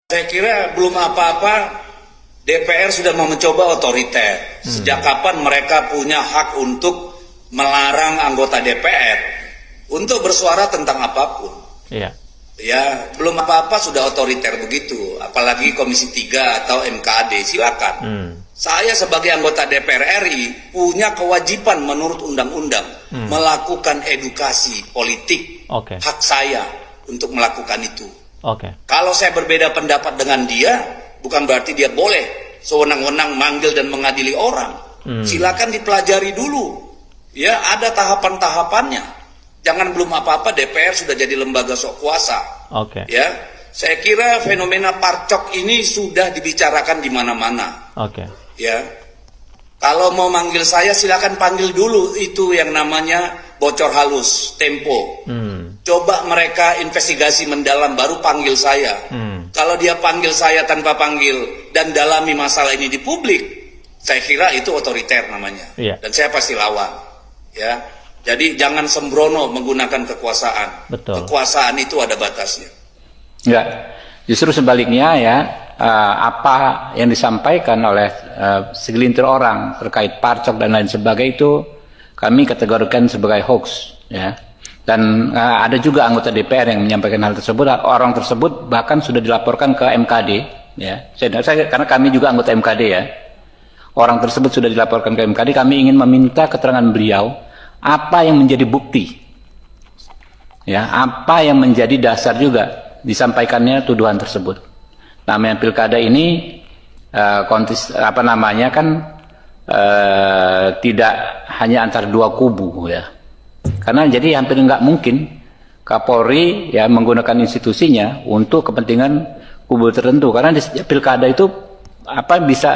Saya kira belum apa-apa DPR sudah mau mencoba otoriter. Sejak kapan mereka punya hak untuk melarang anggota DPR untuk bersuara tentang apapun? Iya. Ya, belum apa-apa sudah otoriter begitu. Apalagi Komisi 3 atau MKD, silakan. Saya sebagai anggota DPR RI punya kewajiban menurut undang-undang melakukan edukasi politik. Hak saya untuk melakukan itu. Kalau saya berbeda pendapat dengan dia, bukan berarti dia boleh sewenang-wenang manggil dan mengadili orang. Silakan dipelajari dulu. Ya, ada tahapan-tahapannya. Jangan belum apa-apa DPR sudah jadi lembaga sok kuasa. Ya, saya kira fenomena parcok ini sudah dibicarakan di mana-mana. Ya, kalau mau manggil saya silakan panggil dulu itu yang namanya bocor halus, Tempo. Coba mereka investigasi mendalam baru panggil saya. Kalau dia panggil saya tanpa panggil dan dalami masalah ini di publik, saya kira itu otoriter namanya. Dan saya pasti lawan. Ya, jadi jangan sembrono menggunakan kekuasaan. Kekuasaan itu ada batasnya. Enggak, justru sebaliknya ya, apa yang disampaikan oleh segelintir orang terkait parcok dan lain sebagainya itu kami kategorikan sebagai hoax, ya. Dan ada juga anggota DPR yang menyampaikan hal tersebut. Orang tersebut bahkan sudah dilaporkan ke MKD, ya. Karena kami juga anggota MKD, ya. Orang tersebut sudah dilaporkan ke MKD. Kami ingin meminta keterangan beliau apa yang menjadi bukti, ya, apa yang menjadi dasar juga disampaikannya tuduhan tersebut. Namanya pilkada ini tidak hanya antar dua kubu, ya. Karena jadi hampir nggak mungkin Kapolri ya menggunakan institusinya untuk kepentingan kubu tertentu. Karena di setiap pilkada itu bisa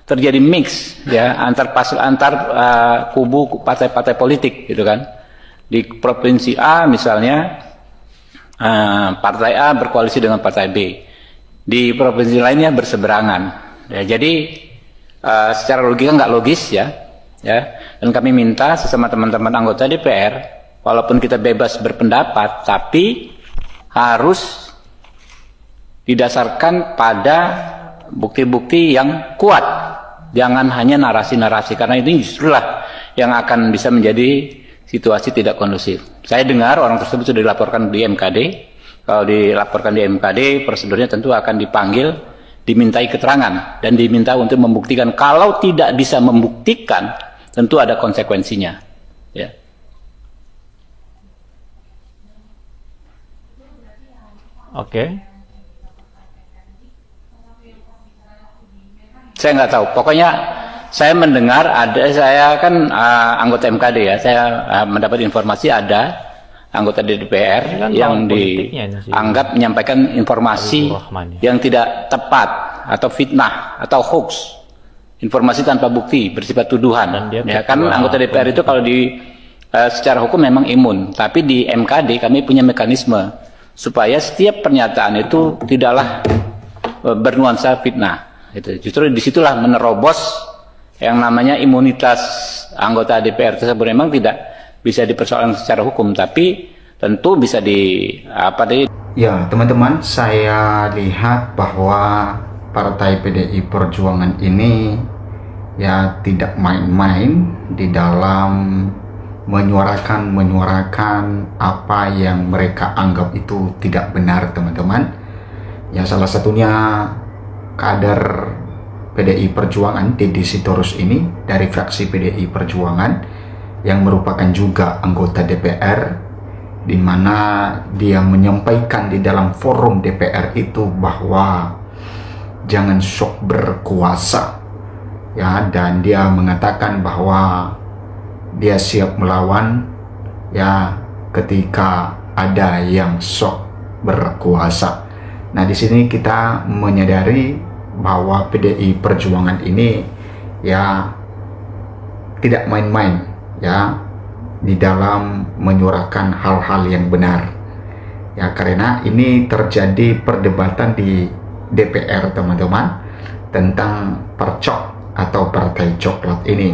terjadi mix, ya, antar kubu partai-partai politik, gitu kan. Di provinsi A misalnya partai A berkoalisi dengan partai B, di provinsi lainnya berseberangan, ya. Jadi secara logika nggak logis, ya. Dan kami minta sesama teman-teman anggota DPR, walaupun kita bebas berpendapat, tapi harus didasarkan pada bukti-bukti yang kuat, jangan hanya narasi-narasi, karena ini justrulah yang akan bisa menjadi situasi tidak kondusif. Saya dengar orang tersebut sudah dilaporkan di MKD. Kalau dilaporkan di MKD, prosedurnya tentu akan dipanggil, dimintai keterangan, dan diminta untuk membuktikan. Kalau tidak bisa membuktikan, tentu ada konsekuensinya, ya. Saya nggak tahu. Pokoknya saya mendengar saya kan anggota MKD, ya. Saya mendapat informasi ada anggota DPR yang dianggap menyampaikan informasi yang tidak tepat atau fitnah atau hoax, informasi tanpa bukti, bersifat tuduhan. Ya kan anggota DPR itu kalau secara hukum memang imun, tapi di MKD kami punya mekanisme supaya setiap pernyataan itu tidaklah bernuansa fitnah. Justru disitulah menerobos yang namanya imunitas anggota DPR tersebut. Memang tidak bisa dipersoalkan secara hukum, tapi tentu bisa Ya, teman-teman, saya lihat bahwa Partai PDI Perjuangan ini ya tidak main-main di dalam menyuarakan apa yang mereka anggap itu tidak benar, teman-teman. Ya, salah satunya kader PDI Perjuangan, Deddy Sitorus ini dari fraksi PDI Perjuangan yang merupakan juga anggota DPR, di mana dia menyampaikan di dalam forum DPR itu bahwa jangan sok berkuasa, ya, dan dia mengatakan bahwa dia siap melawan, ya, ketika ada yang sok berkuasa. Nah, di sini kita menyadari bahwa PDI Perjuangan ini ya tidak main-main, ya, di dalam menyuarakan hal-hal yang benar, ya, karena ini terjadi perdebatan di DPR, teman-teman, tentang percok atau partai coklat ini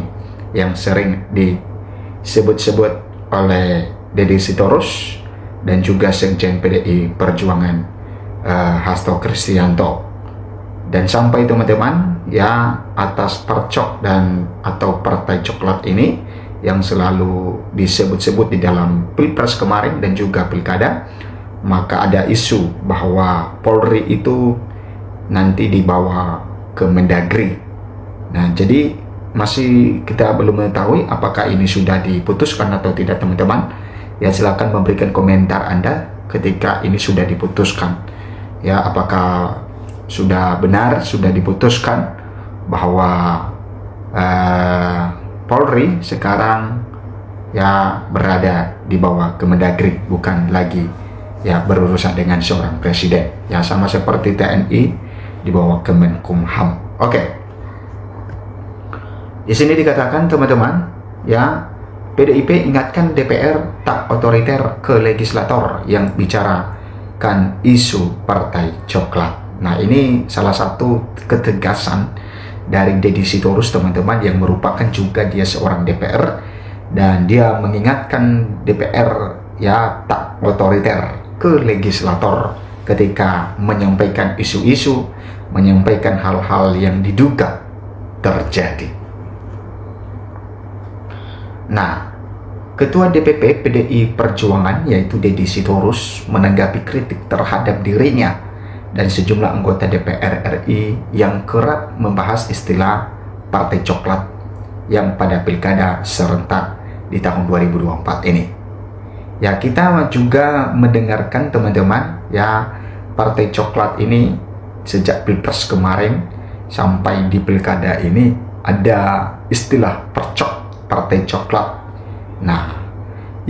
yang sering disebut-sebut oleh Deddy Sitorus dan juga Sekjen PDI Perjuangan Hasto Kristianto. Dan sampai teman-teman ya atas percok dan atau partai coklat ini yang selalu disebut-sebut di dalam pilpres kemarin dan juga pilkada, maka ada isu bahwa Polri itu nanti dibawa ke Mendagri. Nah, jadi masih kita belum mengetahui apakah ini sudah diputuskan atau tidak teman-teman. Ya, silakan memberikan komentar Anda ketika ini sudah diputuskan. Ya, apakah sudah benar, sudah diputuskan bahwa Polri sekarang ya berada di bawah Kemendagri, bukan lagi ya berurusan dengan seorang presiden. Ya, sama seperti TNI di bawah Kemenkumham. Oke. Di sini dikatakan teman-teman, ya PDIP ingatkan DPR tak otoriter ke legislator yang bicarakan isu partai coklat. Nah, ini salah satu ketegasan dari Deddy Sitorus teman-teman, yang merupakan juga dia seorang DPR, dan dia mengingatkan DPR ya tak otoriter ke legislator ketika menyampaikan isu-isu, menyampaikan hal-hal yang diduga terjadi. Nah, Ketua DPP PDI Perjuangan yaitu Deddy Sitorus menanggapi kritik terhadap dirinya dan sejumlah anggota DPR RI yang kerap membahas istilah partai coklat yang pada pilkada serentak di tahun 2024 ini. Ya, kita juga mendengarkan teman-teman, ya partai coklat ini sejak pilpres kemarin sampai di pilkada ini ada istilah percok, partai coklat. Nah,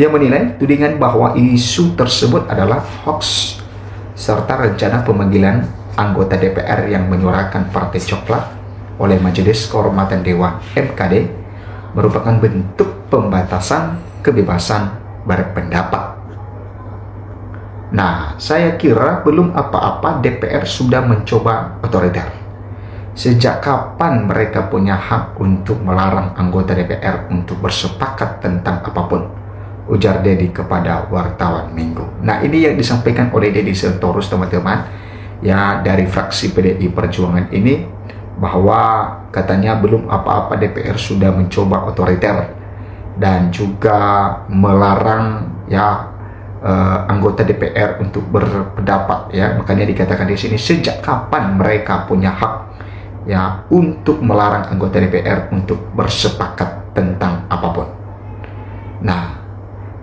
ia menilai tudingan bahwa isu tersebut adalah hoax serta rencana pemanggilan anggota DPR yang menyuarakan partai coklat oleh Majelis Kehormatan Dewan (MKD) merupakan bentuk pembatasan kebebasan berpendapat. Nah, saya kira belum apa-apa DPR sudah mencoba otoriter. Sejak kapan mereka punya hak untuk melarang anggota DPR untuk bersepakat tentang apapun? Ujar Deddy kepada wartawan Minggu. Nah, ini yang disampaikan oleh Deddy Sitorus teman-teman, ya dari fraksi PDI Perjuangan ini, bahwa katanya belum apa-apa DPR sudah mencoba otoriter dan juga melarang ya anggota DPR untuk berpendapat, ya. Makanya dikatakan di sini, sejak kapan mereka punya hak ya untuk melarang anggota DPR untuk bersepakat tentang apapun. Nah,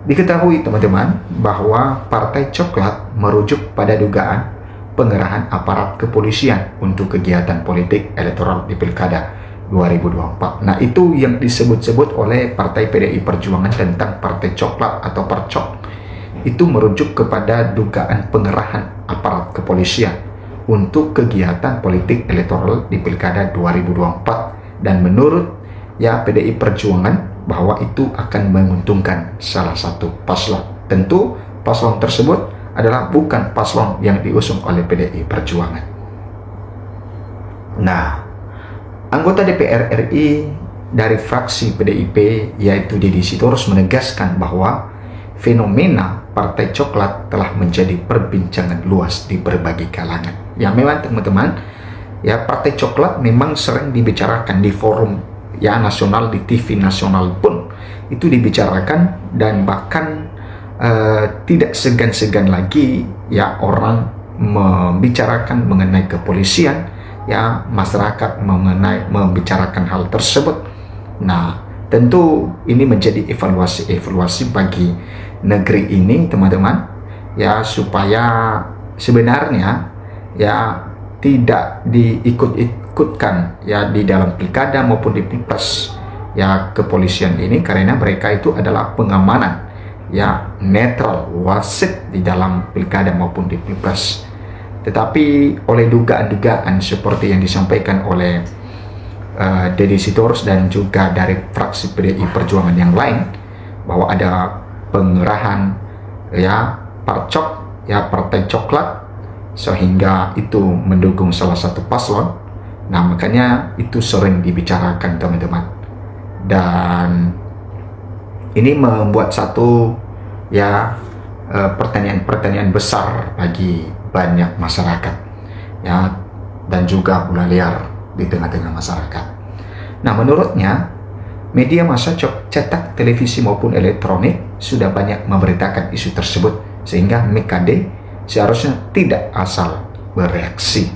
diketahui teman-teman bahwa partai coklat merujuk pada dugaan pengerahan aparat kepolisian untuk kegiatan politik elektoral di Pilkada 2024. Nah, itu yang disebut-sebut oleh partai PDI Perjuangan tentang partai coklat atau percok. Itu merujuk kepada dugaan pengerahan aparat kepolisian untuk kegiatan politik elektoral di Pilkada 2024. Dan menurut ya PDI Perjuangan bahwa itu akan menguntungkan salah satu paslon. Tentu paslon tersebut adalah bukan paslon yang diusung oleh PDI Perjuangan. Nah, anggota DPR RI dari fraksi PDIP yaitu Deddy Sitorus menegaskan bahwa fenomena partai coklat telah menjadi perbincangan luas di berbagai kalangan. Ya, memang teman-teman, ya partai coklat memang sering dibicarakan di forum ya nasional, di TV nasional pun itu dibicarakan, dan bahkan tidak segan-segan lagi ya orang membicarakan mengenai kepolisian, ya masyarakat membicarakan hal tersebut. Nah, tentu ini menjadi evaluasi bagi negeri ini teman-teman, ya supaya sebenarnya ya tidak diikutkan ya di dalam pilkada maupun di pilpres ya kepolisian ini, karena mereka itu adalah pengamanan ya netral, wasit di dalam pilkada maupun di pilpres. Tetapi oleh dugaan-dugaan seperti yang disampaikan oleh Deddy Sitorus dan juga dari fraksi PDI Perjuangan yang lain, bahwa ada pengerahan ya parcok ya partai coklat sehingga itu mendukung salah satu paslon. Nah, makanya itu sering dibicarakan teman-teman, dan ini membuat satu ya pertanyaan besar bagi banyak masyarakat, ya, dan juga bola liar di tengah-tengah masyarakat. Nah, menurutnya media massa cetak, televisi maupun elektronik sudah banyak memberitakan isu tersebut, sehingga MKD seharusnya tidak asal bereaksi.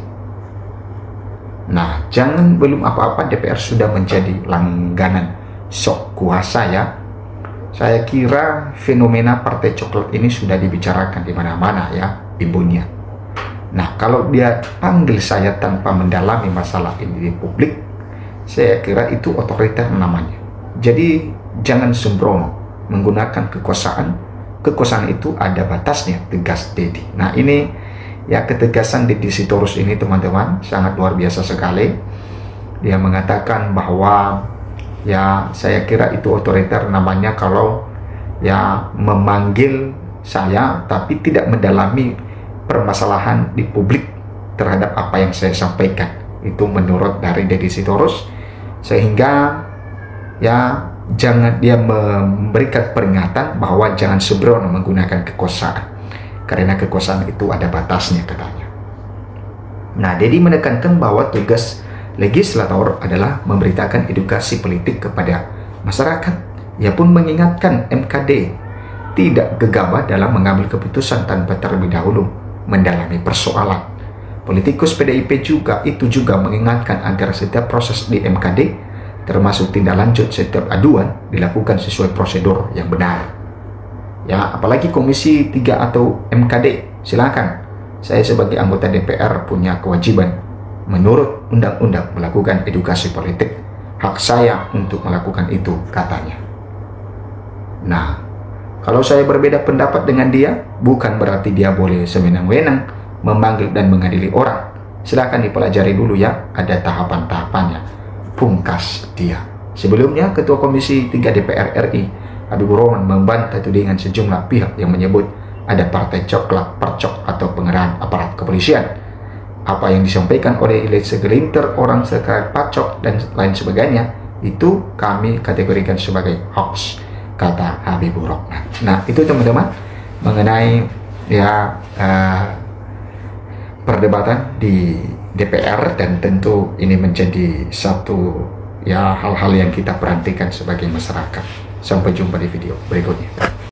Nah, jangan belum apa-apa DPR sudah menjadi langganan sok kuasa, ya. Saya kira fenomena partai coklat ini sudah dibicarakan di mana-mana, ya, ibunya. Nah, kalau dia panggil saya tanpa mendalami masalah ini di publik, saya kira itu otoriter namanya. Jadi jangan sembrono menggunakan kekuasaan. Kekuasaan itu ada batasnya, tegas Dedi. Nah, ini ya, ketegasan Deddy Sitorus ini, teman-teman, sangat luar biasa sekali. Dia mengatakan bahwa ya, saya kira itu otoriter namanya kalau ya memanggil saya tapi tidak mendalami permasalahan di publik terhadap apa yang saya sampaikan. Itu menurut dari Deddy Sitorus, sehingga ya jangan dia memberikan peringatan bahwa jangan sembrono menggunakan kekuasaan, karena kekuasaan itu ada batasnya, katanya. Nah, Deddy menekankan bahwa tugas legislator adalah memberitakan edukasi politik kepada masyarakat. Ia pun mengingatkan MKD tidak gegabah dalam mengambil keputusan tanpa terlebih dahulu mendalami persoalan. Politikus PDIP juga mengingatkan agar setiap proses di MKD, termasuk tindak lanjut setiap aduan, dilakukan sesuai prosedur yang benar. Ya, apalagi Komisi 3 atau MKD, silakan. Saya sebagai anggota DPR punya kewajiban menurut undang-undang melakukan edukasi politik. Hak saya untuk melakukan itu, katanya. Nah, kalau saya berbeda pendapat dengan dia, bukan berarti dia boleh sewenang-wenang memanggil dan mengadili orang. Silakan dipelajari dulu, ya, ada tahapan-tahapannya, pungkas dia. Sebelumnya, Ketua Komisi 3 DPR RI, Habibur Rahman, membantah tudingan sejumlah pihak yang menyebut ada partai coklat, percok, atau pengerahan aparat kepolisian. Apa yang disampaikan oleh segelintir orang terkait pacok dan lain sebagainya, itu kami kategorikan sebagai hoax, kata Habibur Rahman. Nah, itu teman-teman mengenai ya perdebatan di DPR, dan tentu ini menjadi satu ya hal-hal yang kita perhatikan sebagai masyarakat. Sampai jumpa di video berikutnya.